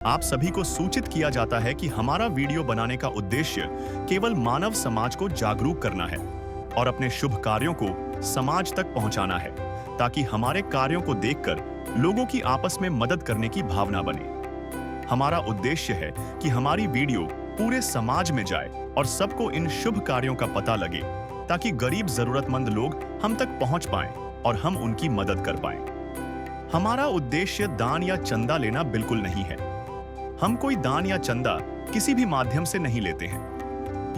आप सभी को सूचित किया जाता है कि हमारा वीडियो बनाने का उद्देश्य केवल मानव समाज को जागरूक करना है और अपने शुभ कार्यों को समाज तक पहुंचाना है, ताकि हमारे कार्यों को देखकर लोगों की आपस में मदद करने की भावना बने। हमारा उद्देश्य है कि हमारी वीडियो पूरे समाज में जाए और सबको इन शुभ कार्यों का पता लगे, ताकि गरीब जरूरतमंद लोग हम तक पहुंच पाएं और हम उनकी मदद कर पाएं। हमारा उद्देश्य दान या चंदा लेना बिल्कुल नहीं है। हम कोई दान या चंदा किसी भी माध्यम से नहीं लेते हैं।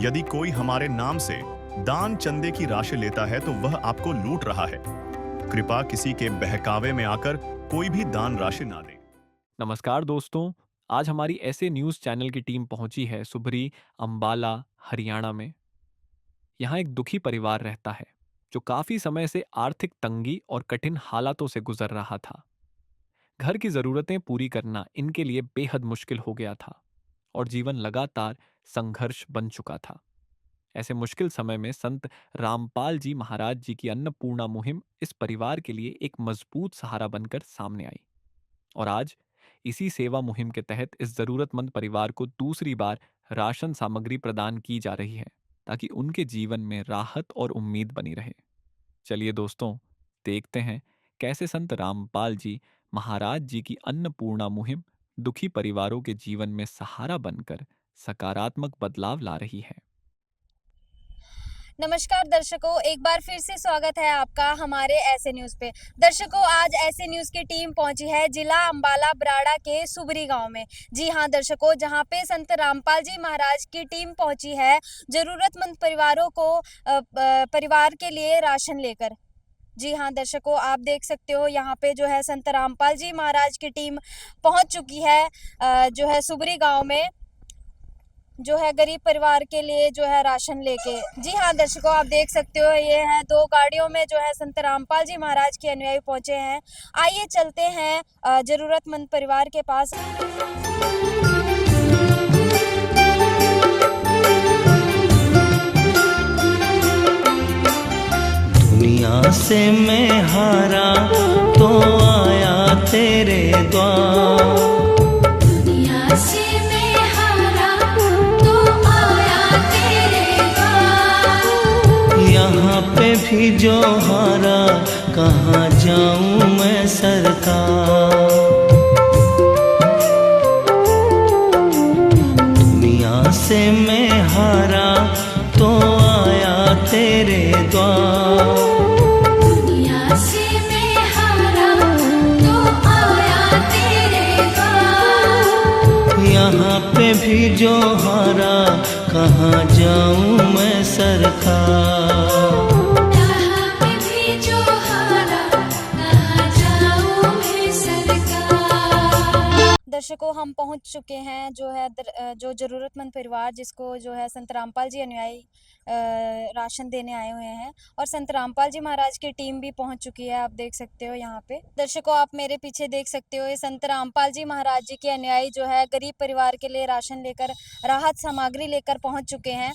यदि कोई हमारे नाम से दान चंदे की राशि लेता है तो वह आपको लूट रहा है। कृपया किसी के बहकावे में आकर कोई भी दान राशि ना दें। नमस्कार दोस्तों, आज हमारी ऐसे न्यूज़ चैनल की टीम पहुंची है सुबरी, अंबाला, हरियाणा में। यहाँ एक दुखी परिवार रहता है जो काफ़ी समय से आर्थिक तंगी और कठिन हालातों से गुजर रहा था। घर की ज़रूरतें पूरी करना इनके लिए बेहद मुश्किल हो गया था और जीवन लगातार संघर्ष बन चुका था। ऐसे मुश्किल समय में संत रामपाल जी महाराज जी की अन्नपूर्णा मुहिम इस परिवार के लिए एक मजबूत सहारा बनकर सामने आई। और आज इसी सेवा मुहिम के तहत इस जरूरतमंद परिवार को दूसरी बार राशन सामग्री प्रदान की जा रही है, ताकि उनके जीवन में राहत और उम्मीद बनी रहे। चलिए दोस्तों, देखते हैं कैसे संत रामपाल जी महाराज जी की अन्नपूर्णा मुहिम दुखी परिवारों के जीवन में सहारा बनकर सकारात्मक बदलाव ला रही है। नमस्कार दर्शकों, एक बार फिर से स्वागत है आपका हमारे ऐसे न्यूज़ पे। दर्शकों, आज ऐसे न्यूज़ की टीम पहुंची है जिला अंबाला ब्राड़ा के सुबरी गांव में। जी हां दर्शकों, जहां पे संत रामपाल जी महाराज की टीम पहुंची है जरूरतमंद परिवारों को परिवार के लिए राशन लेकर। जी हाँ दर्शकों, आप देख सकते हो यहाँ पे जो है संत रामपाल जी महाराज की टीम पहुंच चुकी है जो है सुबरी गांव में, जो है गरीब परिवार के लिए जो है राशन लेके। जी हाँ दर्शकों, आप देख सकते हो ये है 2 गाड़ियों में जो है संत रामपाल जी महाराज के अनुयायी पहुंचे हैं। आइए चलते हैं जरूरतमंद परिवार के पास। दुनिया से मैं हारा तो आया तेरे द्वार, दुनिया से मैं हारा तो आया तेरे द्वार। यहाँ पे भी जो हारा कहाँ जाऊँ मैं सरकार। दुनिया से मैं हारा तो आया तेरे द्वार, दुनिया से मैं हारा तो आया तेरे द्वार। यहाँ पे भी जो हारा कहाँ जाऊँ मैं सरकार। यहाँ पे भी जो हारा कहाँ जाऊँ मैं सरकार। दर्शकों, हम पहुंच चुके हैं जो है जो जरूरतमंद परिवार जिसको जो है संत रामपाल जी अनुयायी राशन देने आए हुए हैं, और संत रामपाल जी महाराज की टीम भी पहुंच चुकी है। आप देख सकते हो यहाँ पे। दर्शकों, आप मेरे पीछे देख सकते हो ये संत रामपाल जी महाराज जी के अनुयायी जो है गरीब परिवार के लिए राशन लेकर, राहत सामग्री लेकर पहुंच चुके हैं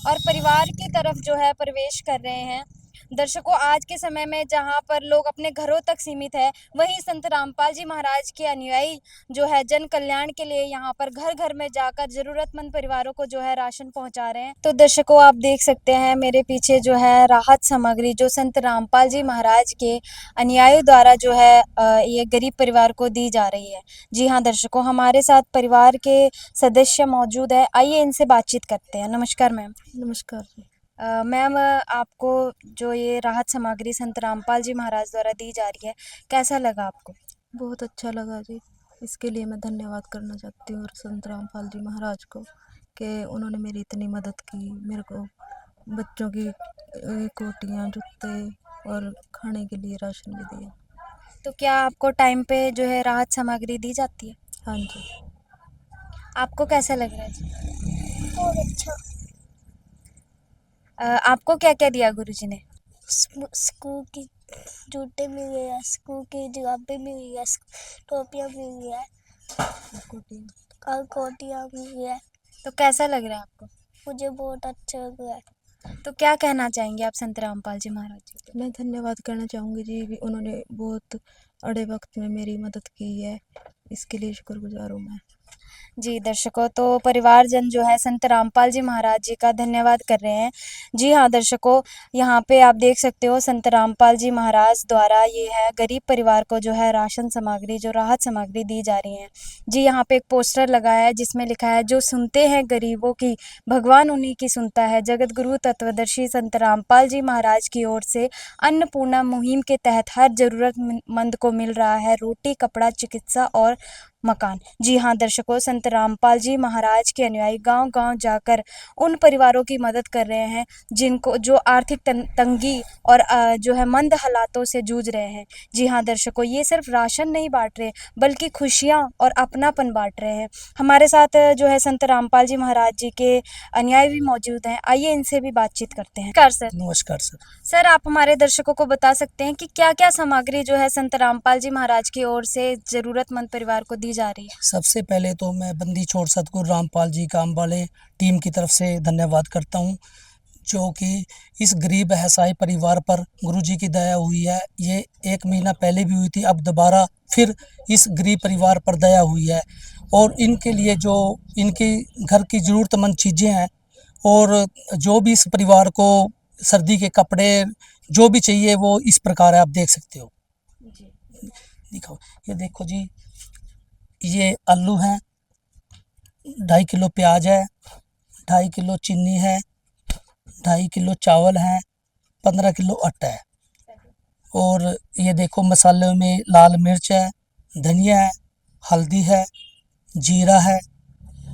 और परिवार की तरफ जो है प्रवेश कर रहे हैं। दर्शकों, आज के समय में जहां पर लोग अपने घरों तक सीमित है, वहीं संत रामपाल जी महाराज के अनुयायी जो है जन कल्याण के लिए यहाँ पर घर घर में जाकर जरूरतमंद परिवारों को जो है राशन पहुंचा रहे हैं। तो दर्शकों, आप देख सकते हैं मेरे पीछे जो है राहत सामग्री जो संत रामपाल जी महाराज के अनुयायियों द्वारा जो है ये गरीब परिवार को दी जा रही है। जी हाँ दर्शकों, हमारे साथ परिवार के सदस्य मौजूद है। आइए इनसे बातचीत करते हैं। नमस्कार मैम। नमस्कार जी। मैम, आपको जो ये राहत सामग्री संत रामपाल जी महाराज द्वारा दी जा रही है, कैसा लगा आपको? बहुत अच्छा लगा जी। इसके लिए मैं धन्यवाद करना चाहती हूँ संत रामपाल जी महाराज को कि उन्होंने मेरी इतनी मदद की। मेरे को बच्चों की कोटियाँ, जूते और खाने के लिए राशन भी दिया। तो क्या आपको टाइम पे जो है राहत सामग्री दी जाती है? हाँ जी। आपको कैसा लग रहा है जी? बहुत अच्छा। आपको क्या क्या दिया गुरुजी ने? स्कूल की जूते मिल गया, स्कूल की जुराबें मिल गया, टोपियाँ मिल गया और कोटियाँ मिल गया। तो कैसा लग रहा है आपको? मुझे बहुत अच्छा लग रहा है। तो क्या कहना चाहेंगे आप संत रामपाल जी महाराज जी को? मैं धन्यवाद करना चाहूँगी जी। उन्होंने बहुत अड़े वक्त में मेरी मदद की है, इसके लिए शुक्रगुजार हूँ मैं। जी दर्शकों, तो परिवारजन जो है संत रामपाल जी महाराज जी का धन्यवाद कर रहे हैं। जी हाँ दर्शकों, यहाँ पे आप देख सकते हो संत रामपाल जी महाराज द्वारा ये है गरीब परिवार को जो है राशन सामग्री, जो राहत सामग्री दी जा रही है। जी यहाँ पे एक पोस्टर लगा है जिसमें लिखा है, जो सुनते हैं गरीबों की भगवान उन्हीं की सुनता है। जगत गुरु तत्वदर्शी संत रामपाल जी महाराज की ओर से अन्नपूर्णा मुहिम के तहत हर जरूरतमंद को मिल रहा है रोटी, कपड़ा, चिकित्सा और मकान। जी हाँ दर्शकों, संत रामपाल जी महाराज के अनुयायी गांव-गांव जाकर उन परिवारों की मदद कर रहे हैं जिनको जो आर्थिक तंगी और जो है मंद हालातों से जूझ रहे हैं। जी हाँ दर्शकों, ये सिर्फ राशन नहीं बांट रहे बल्कि खुशियाँ और अपनापन बांट रहे हैं। हमारे साथ जो है संत रामपाल जी महाराज जी के अनुयायी भी मौजूद हैं। आइए इनसे भी बातचीत करते हैं। नमस्कार सर। नमस्कार सर। सर, आप हमारे दर्शकों को बता सकते हैं कि क्या-क्या सामग्री जो है संत रामपाल जी महाराज की ओर से जरूरतमंद परिवार को दी जा रही है? सबसे पहले तो मैं बंदी छोड़ सतगुरु रामपाल जी का अम्बाले टीम की तरफ से धन्यवाद करता हूं, जो कि इस गरीब असहाय परिवार पर गुरुजी की दया हुई है। ये 1 महीना पहले भी हुई थी, अब दोबारा फिर इस गरीब परिवार पर दया हुई है और इनके लिए जो इनकी घर की ज़रूरतमंद चीज़ें हैं और जो भी इस परिवार को सर्दी के कपड़े जो भी चाहिए वो इस प्रकार है, आप देख सकते हो। दिखाओ, ये देखो जी, ये आलू हैं, 2.5 किलो प्याज है, 2.5 किलो चीनी है, 2.5 किलो चावल हैं, 15 किलो आटा है और ये देखो मसाले में लाल मिर्च है, धनिया है, हल्दी है, जीरा है,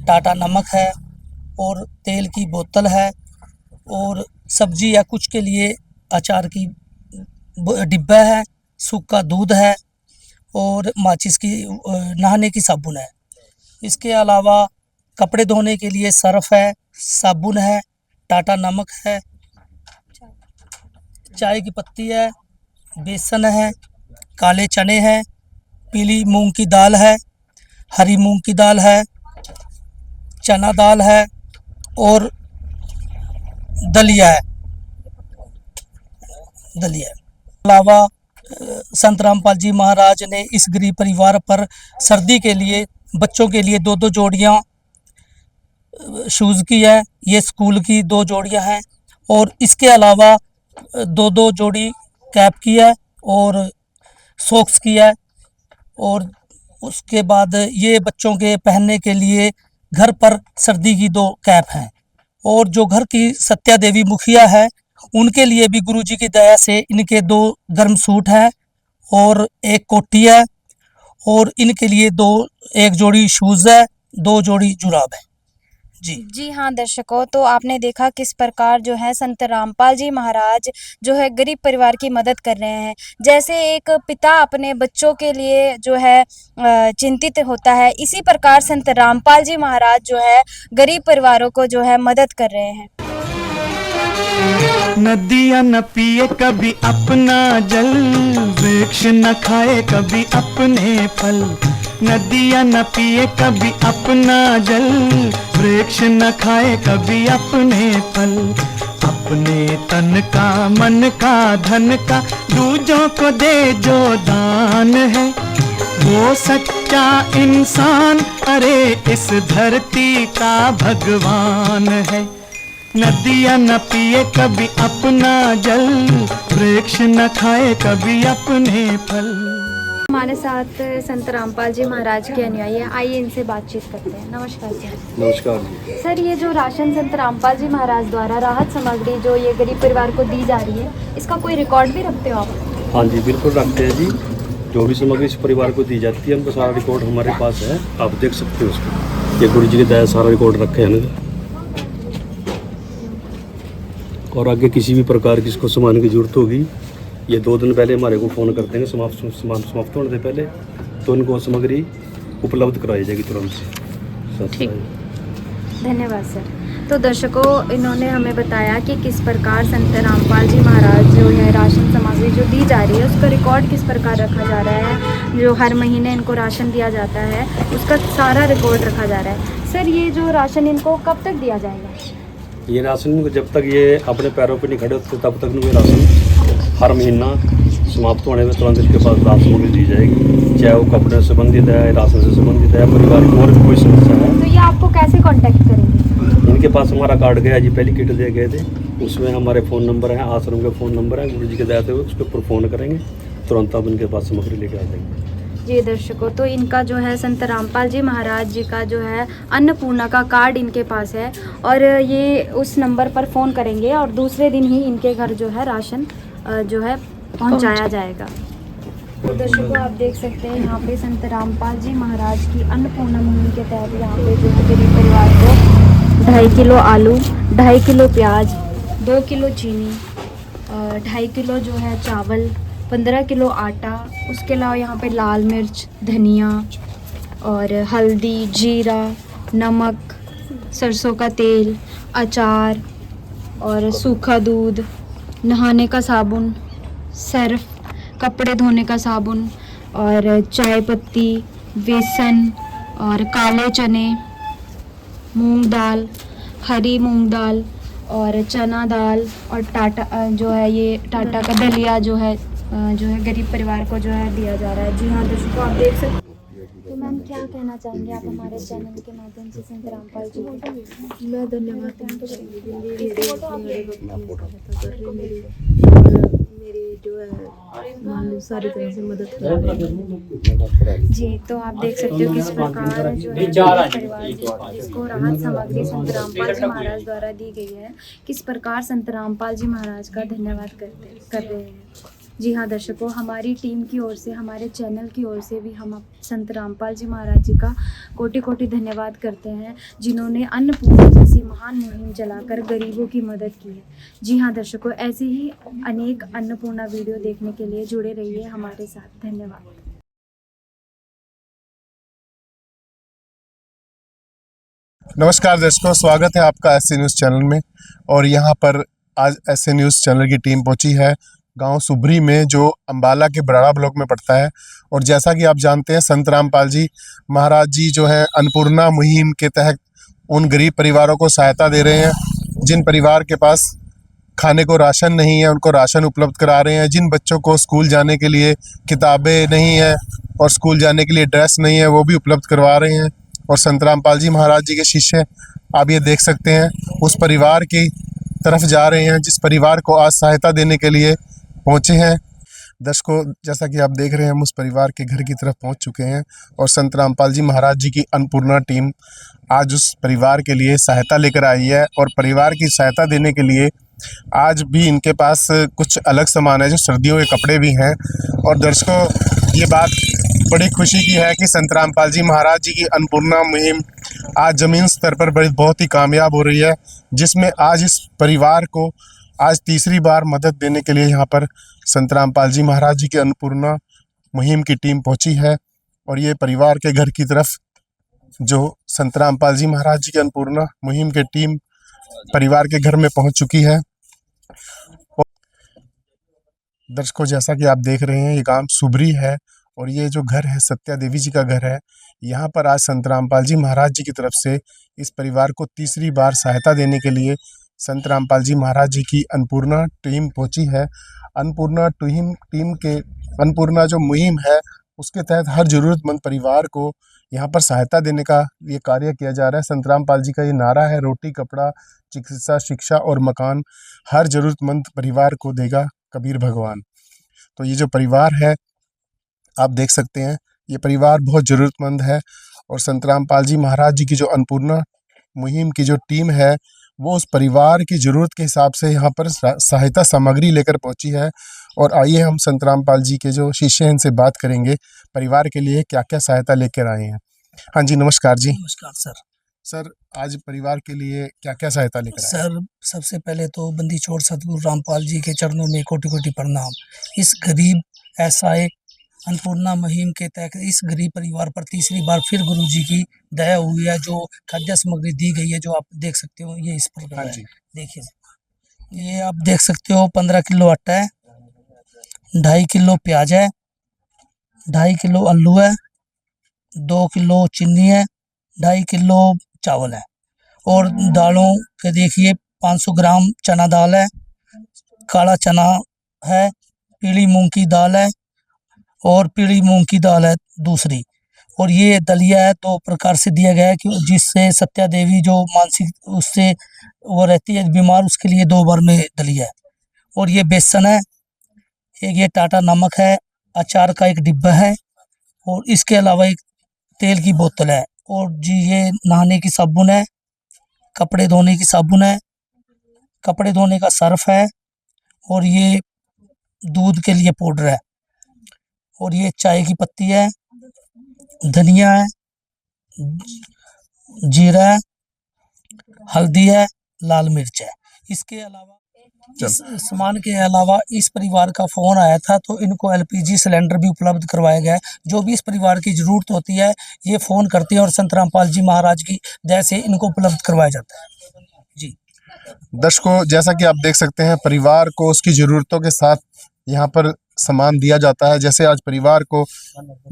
टाटा नमक है और तेल की बोतल है और सब्जी या कुछ के लिए अचार की डिब्बा है, सूखा दूध है और माचिस की नहाने की साबुन है। इसके अलावा कपड़े धोने के लिए सर्फ है, साबुन है, टाटा नमक है, चाय की पत्ती है, बेसन है, काले चने हैं, पीली मूंग की दाल है, हरी मूंग की दाल है, चना दाल है और दलिया है। अलावा संत रामपाल जी महाराज ने इस गरीब परिवार पर सर्दी के लिए बच्चों के लिए 2-2 जोड़ियाँ शूज़ की है, ये स्कूल की 2 जोड़ियाँ हैं और इसके अलावा 2-2 जोड़ी कैप की है और सॉक्स की है और उसके बाद ये बच्चों के पहनने के लिए घर पर सर्दी की 2 कैप हैं और जो घर की सत्या देवी मुखिया है उनके लिए भी गुरुजी की दया से इनके 2 गर्म सूट हैं और 1 कोटी है और इनके लिए 1 जोड़ी शूज़ है, 2 जोड़ी जुराब है। जी हाँ दर्शकों, तो आपने देखा किस प्रकार जो है संत रामपाल जी महाराज जो है गरीब परिवार की मदद कर रहे हैं। जैसे एक पिता अपने बच्चों के लिए जो है चिंतित होता है, इसी प्रकार संत रामपाल जी महाराज जो है गरीब परिवारों को जो है मदद कर रहे हैं। नदियाँ न पिए कभी अपना जल, वृक्ष न खाए कभी अपने फल। नदियाँ न पिए कभी अपना जल, वृक्ष न खाए कभी अपने फल। अपने तन का, मन का, धन का दूजों को दे जो दान है, वो सच्चा इंसान अरे इस धरती का भगवान है। नदियाँ न पिए कभी अपना जल, वृक्ष न खाए कभी अपने फल। हमारे साथ संत रामपाल जी महाराज के अनुयायी हैं, आइए इनसे बातचीत करते हैं। नमस्कार सर। नमस्कार सर, ये जो राशन संत रामपाल जी महाराज द्वारा राहत सामग्री जो ये गरीब परिवार को दी जा रही है, इसका कोई रिकॉर्ड भी रखते हो आप? हाँ जी, बिल्कुल रखते हैं जी। जो भी सामग्री इस परिवार को दी जाती है उनका सारा रिकॉर्ड हमारे पास है, आप देख सकते हो उसको। ये गुरु जी की दया सारा रिकॉर्ड रखे हैं ना। और आगे किसी भी प्रकार की इसको सामान की जरूरत होगी, ये 2 दिन पहले हमारे को फ़ोन कर देंगे समाप्त होने से पहले, तो उनको सामग्री उपलब्ध कराई जाएगी तुरंत। ठीक, धन्यवाद सर। तो दर्शकों, इन्होंने हमें बताया कि किस प्रकार संत रामपाल जी महाराज जो है राशन सामग्री जो दी जा रही है उसका रिकॉर्ड किस प्रकार रखा जा रहा है। जो हर महीने इनको राशन दिया जाता है उसका सारा रिकॉर्ड रखा जा रहा है। सर, ये जो राशन इनको कब तक दिया जाएगा? ये राशन जब तक ये अपने पैरों पर नहीं खड़े होते तब तक ये राशन हर महीना समाप्त होने में तुरंत इसके पास राशन सामग्री दी जाएगी, चाहे वो कपड़े से संबंधित है, राशन से संबंधित है, परिवार की और भी कोई समस्या है पास हमारा कार्ड गया जी, पहली किट दे गए थे, उसमें हमारे फ़ोन नंबर हैं, आश्रम के फ़ोन नंबर हैं, गुरु जी के दया हुए उसके ऊपर फ़ोन करेंगे, तुरंत आप उनके पास सामग्री लेके आ जाएंगे। जी दर्शकों, तो इनका जो है संत रामपाल जी महाराज जी का जो है अन्नपूर्णा का कार्ड इनके पास है और ये उस नंबर पर फ़ोन करेंगे और दूसरे दिन ही इनके घर जो है राशन जो है पहुंचाया जाएगा। तो दर्शकों, आप देख सकते हैं यहाँ पे संत रामपाल जी महाराज की अन्नपूर्णा मुहिम के तहत यहाँ पे जो है गरीब परिवार को 2.5 किलो आलू, 2.5 किलो प्याज, 2 किलो चीनी, 2.5 किलो जो है चावल, 15 किलो आटा, उसके अलावा यहाँ पे लाल मिर्च, धनिया और हल्दी, जीरा, नमक, सरसों का तेल, अचार और सूखा दूध, नहाने का साबुन, सर्फ, कपड़े धोने का साबुन और चाय पत्ती, बेसन और काले चने, मूंग दाल, हरी मूंग दाल और चना दाल और टाटा जो है ये टाटा का दलिया जो है गरीब परिवार को जो है दिया जा रहा है। जी हाँ दर्शकों, आप देख सकते। तो मैम, क्या कहना चाहेंगे आप हमारे चैनल के माध्यम से संत रामपाल जी को? मैं धन्यवाद देना चाहूँगी मेरी जो है मान लो सारी तरह से मदद कर रही है। जी, तो आप देख सकते हो किस प्रकार जो है गरीब परिवार जिसको राहत सामग्री संत रामपाल जी महाराज द्वारा दी गई है, किस प्रकार संत रामपाल जी महाराज का धन्यवाद कर रहे हैं। जी हाँ दर्शकों, हमारी टीम की ओर से, हमारे चैनल की ओर से भी हम संत रामपाल जी महाराज जी का कोटि कोटि धन्यवाद करते हैं, जिन्होंने अन्नपूर्णा जैसी महान मुहिम चलाकर गरीबों की मदद की है। जी हाँ दर्शकों, ऐसे ही अनेक अन्नपूर्णा वीडियो देखने के लिए जुड़े रहिए हमारे साथ। धन्यवाद। नमस्कार दर्शकों, स्वागत है आपका एसए न्यूज़ चैनल में। और यहाँ पर आज एसए न्यूज़ चैनल की टीम पहुँची है गांव सुबरी में, जो अम्बाला के बराड़ा ब्लॉक में पड़ता है। और जैसा कि आप जानते हैं, संत रामपाल जी महाराज जी जो है अन्नपूर्णा मुहिम के तहत उन गरीब परिवारों को सहायता दे रहे हैं, जिन परिवार के पास खाने को राशन नहीं है उनको राशन उपलब्ध करा रहे हैं, जिन बच्चों को स्कूल जाने के लिए किताबें नहीं है और स्कूल जाने के लिए ड्रेस नहीं है वो भी उपलब्ध करवा रहे हैं। और संत रामपाल जी महाराज जी के शिष्य आप ये देख सकते हैं उस परिवार की तरफ जा रहे हैं जिस परिवार को आज सहायता देने के लिए पहुँचे हैं। दर्शकों, जैसा कि आप देख रहे हैं हम उस परिवार के घर की तरफ पहुंच चुके हैं और संत रामपाल जी महाराज जी की अन्नपूर्णा टीम आज उस परिवार के लिए सहायता लेकर आई है। और परिवार की सहायता देने के लिए आज भी इनके पास कुछ अलग सामान है, जो सर्दियों के कपड़े भी हैं। और दर्शकों, ये बात बड़ी खुशी की है कि संत रामपाल जी महाराज जी की अन्नपूर्णा मुहिम आज ज़मीन स्तर पर बहुत ही कामयाब हो रही है, जिसमें आज इस परिवार को आज तीसरी बार मदद देने के लिए यहाँ पर संत रामपाल जी महाराज जी की अन्नपूर्णा मुहिम की टीम पहुँची है। और ये परिवार के घर की तरफ जो संत रामपाल जी महाराज जी की अन्नपूर्णा मुहिम की टीम परिवार के घर में पहुँच चुकी है। दर्शकों, जैसा कि आप देख रहे हैं ये गांव सुबरी है और ये जो घर है सत्या देवी जी का घर है। यहाँ पर आज संत रामपाल जी महाराज जी की तरफ से इस परिवार को तीसरी बार सहायता देने के लिए संत रामपाल जी महाराज जी की अन्नपूर्णा टीम पहुँची है। अन्नपूर्णा टीम के अन्नपूर्णा जो मुहिम है उसके तहत हर ज़रूरतमंद परिवार को यहाँ पर सहायता देने का ये कार्य किया जा रहा है। संत रामपाल जी का ये नारा है, रोटी कपड़ा चिकित्सा शिक्षा और मकान हर ज़रूरतमंद परिवार को देगा कबीर भगवान। तो ये जो परिवार है आप देख सकते हैं, ये परिवार बहुत ज़रूरतमंद है। और संत रामपाल जी महाराज जी की जो अन्नपूर्णा मुहिम की जो टीम है वो उस परिवार की ज़रूरत के हिसाब से यहाँ पर सहायता सामग्री लेकर पहुँची है। और आइए हम संत रामपाल जी के जो शिष्य हैं इनसे बात करेंगे, परिवार के लिए क्या क्या सहायता लेकर आए हैं। हाँ जी, नमस्कार जी। नमस्कार सर। सर, आज परिवार के लिए क्या क्या सहायता लेकर आए? सर, सबसे पहले तो बंदी छोड़ सतगुरु रामपाल जी के चरणों में कोटि कोटि प्रणाम। इस गरीब ऐसा एक अन्नपूर्णा मुहिम के तहत इस गरीब परिवार पर तीसरी बार फिर गुरु जी की दया हुई है, जो खाद्य सामग्री दी गई है, जो आप देख सकते हो ये इस प्रकार है। देखिए, ये आप देख सकते हो 15 किलो आटा है, 2.5 किलो प्याज है, 2.5 किलो आलू है, 2 किलो चीनी है, 2.5 किलो चावल है। और दालों के देखिए 500 ग्राम चना दाल है, काला चना है, पीली मूंग की दाल है और पीली मूंग की दाल है दूसरी। और ये दलिया है 2 प्रकार से दिया गया है कि जिससे सत्या देवी जो मानसिक उससे वो रहती है बीमार, उसके लिए 2 बार में दलिया है। और ये बेसन है, एक ये टाटा नमक है, अचार का एक डिब्बा है और इसके अलावा एक तेल की बोतल है। और जी ये नहाने की साबुन है, कपड़े धोने की साबुन है, कपड़े धोने का सर्फ है और ये दूध के लिए पाउडर है और ये चाय की पत्ती है, धनिया है, जीरा है, हल्दी है, लाल मिर्च है। इसके अलावा इस सामान के अलावा इस परिवार का फ़ोन आया था तो इनको एलपीजी सिलेंडर भी उपलब्ध करवाया गया है। जो भी इस परिवार की ज़रूरत होती है ये फ़ोन करते हैं और संत रामपाल जी महाराज की दया से इनको उपलब्ध करवाया जाता है जी। दर्शकों, जैसा कि आप देख सकते हैं, परिवार को उसकी ज़रूरतों के साथ यहाँ पर सामान दिया जाता है। जैसे आज परिवार को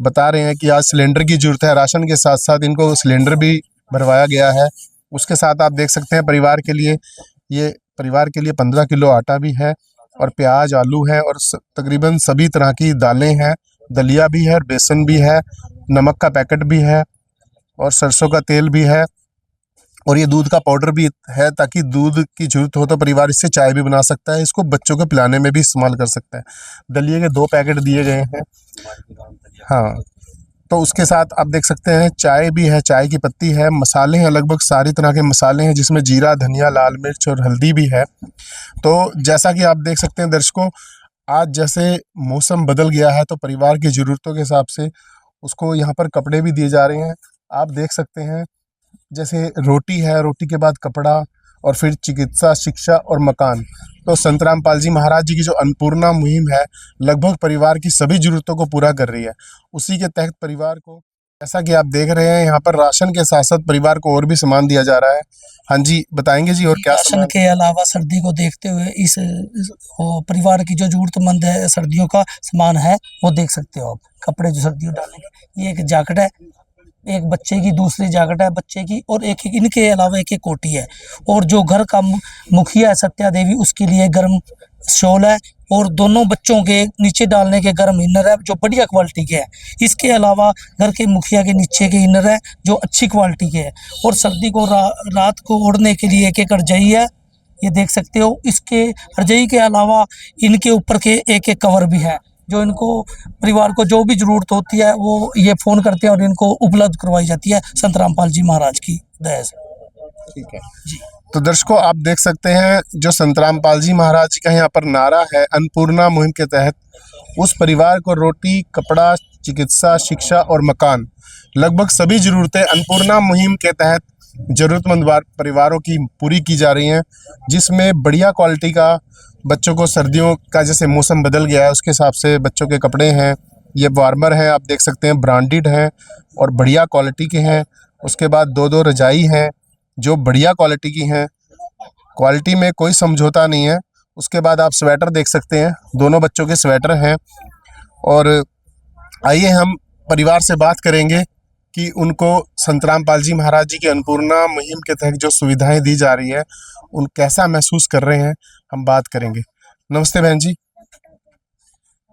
बता रहे हैं कि आज सिलेंडर की ज़रूरत है, राशन के साथ साथ इनको सिलेंडर भी भरवाया गया है। उसके साथ आप देख सकते हैं परिवार के लिए 15 किलो आटा भी है और प्याज, आलू है और तकरीबन सभी तरह की दालें हैं, दलिया भी है और बेसन भी है, नमक का पैकेट भी है और सरसों का तेल भी है और ये दूध का पाउडर भी है ताकि दूध की ज़रूरत हो तो परिवार इससे चाय भी बना सकता है, इसको बच्चों को पिलाने में भी इस्तेमाल कर सकता है। दलिए के 2 पैकेट दिए गए हैं। हाँ, तो उसके साथ आप देख सकते हैं चाय भी है, चाय की पत्ती है, मसाले हैं, लगभग सारी तरह के मसाले हैं जिसमें जीरा, धनिया, लाल मिर्च और हल्दी भी है। तो जैसा कि आप देख सकते हैं दर्शकों, आज जैसे मौसम बदल गया है तो परिवार की ज़रूरतों के हिसाब से उसको यहाँ पर कपड़े भी दिए जा रहे हैं। आप देख सकते हैं जैसे रोटी है, रोटी के बाद कपड़ा और फिर चिकित्सा, शिक्षा और मकान। तो संत रामपाल जी महाराज जी की जो अन्नपूर्णा मुहिम है लगभग परिवार की सभी ज़रूरतों को पूरा कर रही है। उसी के तहत परिवार को, जैसा कि आप देख रहे हैं, यहाँ पर राशन के साथ साथ परिवार को और भी सामान दिया जा रहा है। हाँ जी, बताएंगे जी और क्या राशन सामान? के अलावा सर्दी को देखते हुए इस वो परिवार की जो ज़रूरतमंद है सर्दियों का सामान है वो देख सकते हो आप। कपड़े जो सर्दियों डालेंगे, ये एक जैकेट है, एक बच्चे की दूसरी जैकेट है बच्चे की और एक इनके अलावा एक कोटी है। और जो घर का मुखिया है सत्या देवी, उसके लिए गर्म शॉल है और दोनों बच्चों के नीचे डालने के गर्म इनर है जो बढ़िया क्वालिटी के है। इसके अलावा घर के मुखिया के नीचे के इनर है जो अच्छी क्वालिटी के है और सर्दी को रात को ओढ़ने के लिए एक रजाई है, ये देख सकते हो। इसके रजाई के अलावा इनके ऊपर के एक कवर भी है जो इनको परिवार को जो भी ज़रूरत होती है वो ये फ़ोन करते हैं और इनको उपलब्ध करवाई जाती है संत रामपाल जी महाराज की दया से। ठीक है जी। तो दर्शकों, आप देख सकते हैं जो संत रामपाल जी महाराज जी का यहाँ पर नारा है, अन्नपूर्णा मुहिम के तहत उस परिवार को रोटी, कपड़ा, चिकित्सा, शिक्षा और मकान, लगभग सभी ज़रूरतें अन्नपूर्णा मुहिम के तहत ज़रूरतमंद परिवारों की पूरी की जा रही हैं, जिसमें बढ़िया क्वालिटी का बच्चों को सर्दियों का जैसे मौसम बदल गया है उसके हिसाब से बच्चों के कपड़े हैं, ये वार्मर हैं, आप देख सकते हैं ब्रांडेड हैं और बढ़िया क्वालिटी के हैं। उसके बाद 2 रजाई हैं जो बढ़िया क्वालिटी की हैं, क्वालिटी में कोई समझौता नहीं है। उसके बाद आप स्वेटर देख सकते हैं, दोनों बच्चों के स्वेटर हैं। और आइए हम परिवार से बात करेंगे कि उनको संत रामपाल जी महाराज जी की अन्नपूर्णा मुहिम के तहत जो सुविधाएं दी जा रही है उन कैसा महसूस कर रहे हैं, हम बात करेंगे। नमस्ते बहन जी।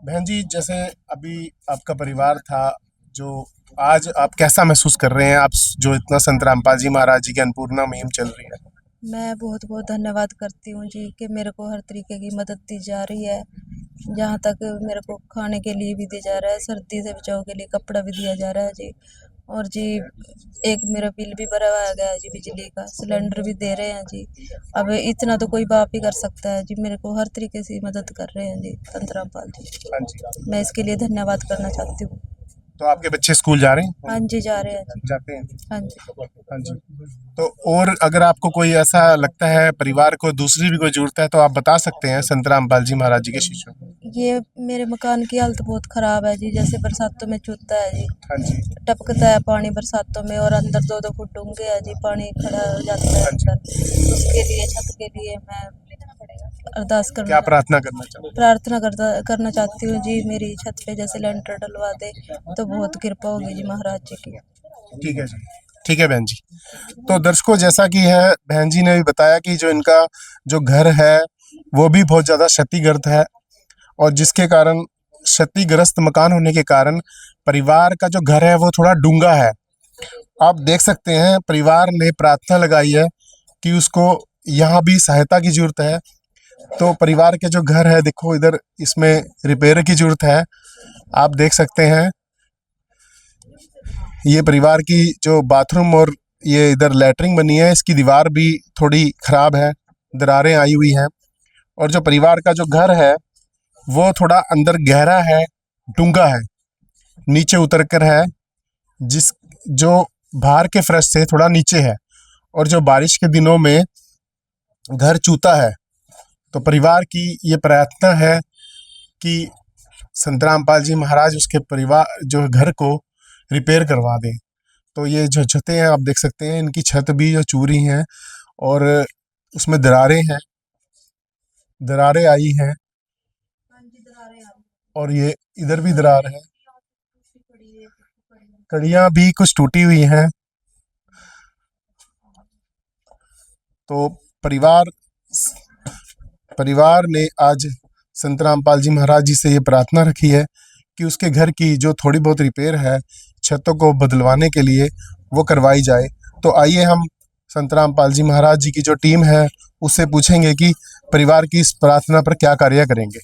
बहन जी, जैसे अभी आपका परिवार था, जो आज आप कैसा महसूस कर रहे हैं, आप जो इतना संत रामपाल जी महाराज जी की अन्नपूर्णा मुहिम चल रही है? मैं बहुत बहुत धन्यवाद करती हूँ जी कि मेरे को हर तरीके की मदद दी जा रही है। जहाँ तक मेरे को खाने के लिए भी दिया जा रहा है, सर्दी से बचाव के लिए कपड़ा भी दिया जा रहा है जी। और जी एक मेरा बिल भी भरवाया गया है जी, बिजली का सिलेंडर भी दे रहे हैं जी। अब इतना तो कोई बाप ही कर सकता है जी, मेरे को हर तरीके से मदद कर रहे हैं जी संत रामपाल जी। हाँ जी। मैं इसके लिए धन्यवाद करना चाहती हूँ। तो आपके बच्चे स्कूल जा रहे हैं? हाँ जी, जा रहे हैं जी। जाते हैं? हाँ जी। हाँ जी। तो और अगर आपको कोई ऐसा लगता है परिवार को दूसरी भी कोई ज़रूरत है तो आप बता सकते हैं संत रामपाल जी महाराज जी के शिष्यों को। ये मेरे मकान की हालत बहुत ख़राब है जी, जैसे बरसातों में चूता है जी, हाँ जी। टपकता है पानी बरसातों में और अंदर 2-2 फुट डूंगे है जी, पानी खड़ा हो जाता है अंदर। उसके लिए छत के लिए मैं अरदास क्या प्रार्थना करना चाहती हूँ जी, मेरी छत पे जैसे लेंटर डलवा दे तो बहुत कृपा होगी जी महाराज जी की। ठीक है जी। ठीक है बहन जी। तो दर्शकों, जैसा कि है, बहन जी ने भी बताया कि जो इनका जो घर है वो भी बहुत ज़्यादा क्षतिग्रस्त है और जिसके कारण क्षतिग्रस्त मकान होने के कारण परिवार का जो घर है वो थोड़ा डूंगा है। आप देख सकते हैं परिवार ने प्रार्थना लगाई है कि उसको यहाँ भी सहायता की जरूरत है। तो परिवार के जो घर है देखो इधर, इसमें रिपेयर की जरूरत है। आप देख सकते हैं ये परिवार की जो बाथरूम और ये इधर लैट्रिन बनी है, इसकी दीवार भी थोड़ी खराब है, दरारें आई हुई हैं। और जो परिवार का जो घर है वो थोड़ा अंदर गहरा है, डूंगा है, नीचे उतर कर है, जो बाहर के फर्श से थोड़ा नीचे है। और जो बारिश के दिनों में घर चूता है। तो परिवार की ये प्रार्थना है कि संत रामपाल जी महाराज उसके परिवार जो घर को रिपेयर करवा दें। तो ये जो छतें हैं आप देख सकते हैं, इनकी छत भी जो चूरी हैं और उसमें दरारें हैं, दरारें आई हैं। और ये इधर भी दरार है, कड़ियाँ भी कुछ टूटी हुई हैं। तो परिवार ने आज संत रामपाल जी महाराज जी से ये प्रार्थना रखी है कि उसके घर की जो थोड़ी बहुत रिपेयर है, छतों को बदलवाने के लिए वो करवाई जाए। तो आइए हम संत रामपाल जी महाराज जी की जो टीम है उससे पूछेंगे कि परिवार की इस प्रार्थना पर क्या कार्य करेंगे।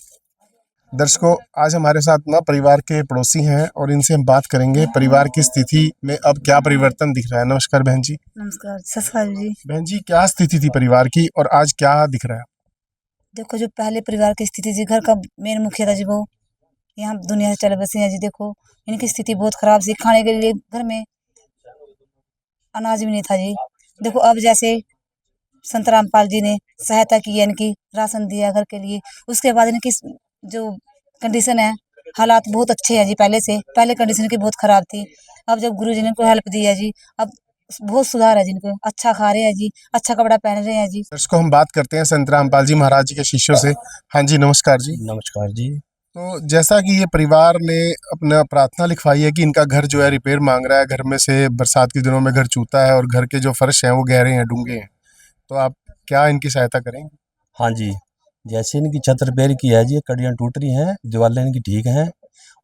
दर्शकों, आज हमारे साथ ना परिवार के पड़ोसी हैं और इनसे हम बात करेंगे परिवार की स्थिति में अब क्या परिवर्तन दिख रहा है। नमस्कार बहन जी। नमस्कार सत श्री अकाल जी। बहन जी, क्या स्थिति थी परिवार की और आज क्या दिख रहा है? देखो जो पहले परिवार की स्थिति थी, घर का मेन मुखिया था जी, वो यहाँ दुनिया से चले बसे हैं जी। देखो इनकी स्थिति बहुत खराब थी, खाने के लिए घर में अनाज भी नहीं था जी। देखो अब जैसे संत रामपाल जी ने सहायता की है, इनकी राशन दिया घर के लिए, उसके बाद इनकी जो कंडीशन है, हालात बहुत अच्छे हैं जी। पहले कंडीशन की बहुत खराब थी। अब जब गुरु जी ने इनको हेल्प दी है जी, अब बहुत सुधार है जी, इनको अच्छा खा रहे हैं जी, अच्छा कपड़ा पहन रहे हैं जी। दर्शकों, हम बात करते हैं संत रामपाल जी महाराज जी के शिष्यों से। हाँ जी, नमस्कार जी। नमस्कार जी। तो जैसा कि ये परिवार ने अपना प्रार्थना लिखवाई है कि इनका घर जो है रिपेयर मांग रहा है, घर में से बरसात के दिनों में घर चूता है और घर के जो फर्श हैं वो गहरे हैं, डूंगे हैं। तो आप क्या इनकी सहायता करेंगे? हाँ जी, जैसे इनकी छत रिपेयर की है जी, कड़ियाँ टूट रही हैं, दीवारें इनकी ठीक हैं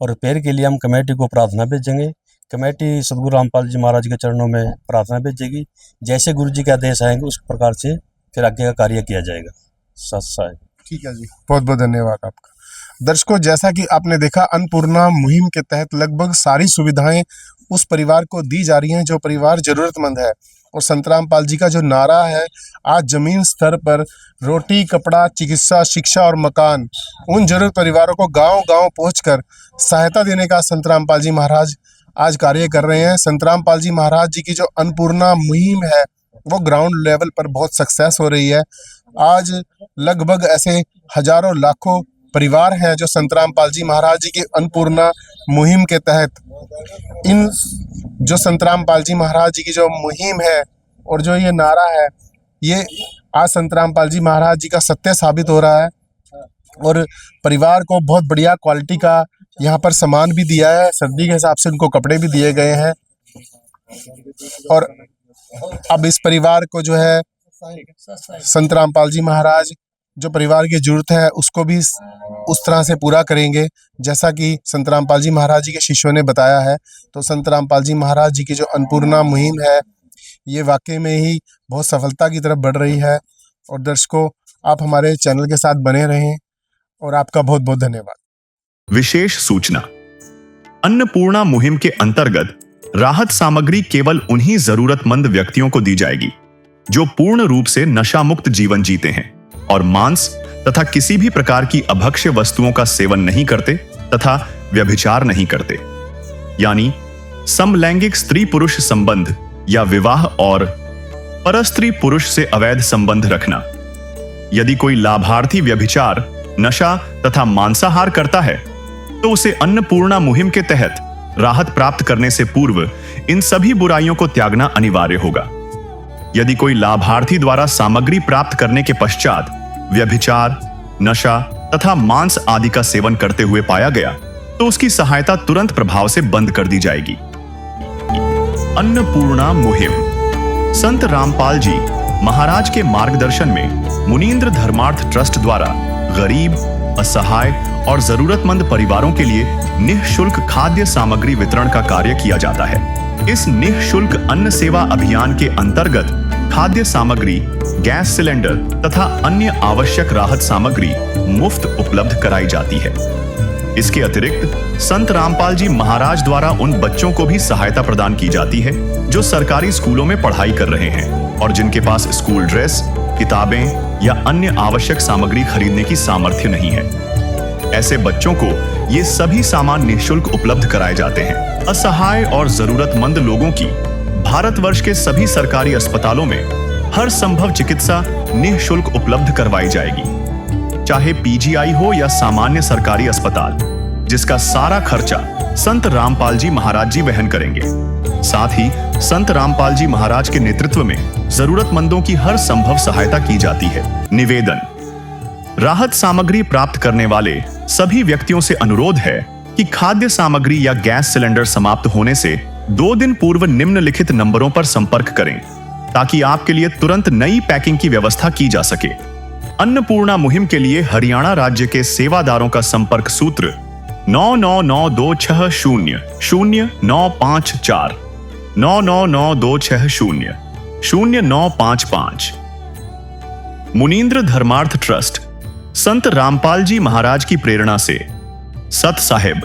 और रिपेयर के लिए हम कमेटी को प्रार्थना भेजेंगे। कमेटी सदगुरु रामपाल जी महाराज के चरणों में प्रार्थना भेजेगी। जैसे गुरु जी के आदेश आएंगे उस प्रकार से फिर आगे का कार्य किया जाएगा। सत्साय। ठीक है जी, बहुत बहुत धन्यवाद आपका। दर्शकों, जैसा कि आपने देखा, अन्नपूर्णा मुहिम के तहत लगभग सारी सुविधाएं उस परिवार को दी जा रही हैं जो परिवार जरूरतमंद है। और संत रामपाल जी का जो नारा है, आज जमीन स्तर पर रोटी, कपड़ा, चिकित्सा, शिक्षा और मकान, उन जरूरत परिवारों को गांव-गांव पहुंचकर सहायता देने का संत रामपाल जी महाराज आज कार्य कर रहे हैं। संत रामपाल जी महाराज जी की जो अन्नपूर्णा मुहिम है वो ग्राउंड लेवल पर बहुत सक्सेस हो रही है। आज लगभग ऐसे हजारों लाखों परिवार हैं जो संत रामपाल जी महाराज जी की अन्नपूर्णा मुहिम के तहत, इन जो संत रामपाल जी महाराज जी की जो मुहिम है और जो ये नारा है, ये आज संत रामपाल जी महाराज जी का सत्य साबित हो रहा है। और परिवार को बहुत बढ़िया क्वालिटी का यहाँ पर सामान भी दिया है, सर्दी के हिसाब से उनको कपड़े भी दिए गए हैं। और अब इस परिवार को जो है संत रामपाल जी महाराज जो परिवार की जरूरत है उसको भी उस तरह से पूरा करेंगे जैसा कि संत रामपाल जी महाराज जी के शिष्यों ने बताया है। तो संत रामपाल जी महाराज जी की जो अन्नपूर्णा मुहिम है ये वाकई में ही बहुत सफलता की तरफ बढ़ रही है। और दर्शकों, आप हमारे चैनल के साथ बने रहें और आपका बहुत बहुत धन्यवाद। विशेष सूचना: अन्नपूर्णा मुहिम के अंतर्गत राहत सामग्री केवल उन्हीं जरूरतमंद व्यक्तियों को दी जाएगी जो पूर्ण रूप से नशा मुक्त जीवन जीते हैं और मांस तथा किसी भी प्रकार की अभक्ष्य वस्तुओं का सेवन नहीं करते तथा व्यभिचार नहीं करते, यानी समलैंगिक स्त्री पुरुष संबंध या विवाह और परस्त्री पुरुष से अवैध संबंध रखना। यदि कोई लाभार्थी व्यभिचार, नशा तथा मांसाहार करता है तो उसे अन्नपूर्णा मुहिम के तहत राहत प्राप्त करने से पूर्व इन सभी बुराइयों को त्यागना अनिवार्य होगा। यदि कोई लाभार्थी द्वारा सामग्री प्राप्त करने के पश्चात व्यभिचार, नशा तथा मांस आदि का सेवन करते हुए पाया गया तो उसकी सहायता तुरंत प्रभाव से बंद कर दी जाएगी। अन्नपूर्णा मुहिम संत रामपाल जी महाराज के मार्गदर्शन में मुनींद्र धर्मार्थ ट्रस्ट द्वारा गरीब, असहाय और जरूरतमंद परिवारों के लिए निःशुल्क खाद्य सामग्री वितरण का कार्य किया जाता है। इस निःशुल्क अन्न सेवा अभियान के अंतर्गत खाद्य सामग्री, गैस सिलेंडर तथा अन्य आवश्यक राहत सामग्री मुफ्त उपलब्ध कराई जाती है। इसके अतिरिक्त संत रामपाल जी महाराज द्वारा उन बच्चों को भी सहायता प्रदान की जाती है जो सरकारी स्कूलों में पढ़ाई कर रहे हैं और जिनके पास स्कूल ड्रेस, किताबें या अन्य आवश्यक सामग्री खरीदने की सामर्थ्य नहीं है। ऐसे बच्चों को ये सभी सामान निःशुल्क उपलब्ध कराए जाते हैं। असहाय और जरूरतमंद लोगों की भारतवर्ष के सभी सरकारी अस्पतालों में हर संभव चिकित्सा निःशुल्क उपलब्ध करवाई जाएगी, चाहे पीजीआई हो या सामान्य सरकारी अस्पताल, जिसका सारा खर्चा संत रामपाल जी महाराज जी वहन करेंगे। साथ ही संत रामपाल जी महाराज के नेतृत्व में जरूरतमंदों की हर संभव सहायता की जाती है। निवेदन: राहत सामग्री प्राप्त करने वाले सभी व्यक्तियों से अनुरोध है कि खाद्य सामग्री या गैस सिलेंडर समाप्त होने से 2 दिन पूर्व निम्नलिखित नंबरों पर संपर्क करें ताकि आपके लिए तुरंत नई पैकिंग की व्यवस्था की जा सके। अन्नपूर्णा मुहिम के लिए हरियाणा राज्य के सेवादारों का संपर्क सूत्र 9992600954 9992600955। मुनींद्र धर्मार्थ ट्रस्ट संत रामपाल जी महाराज की प्रेरणा से सत साहिब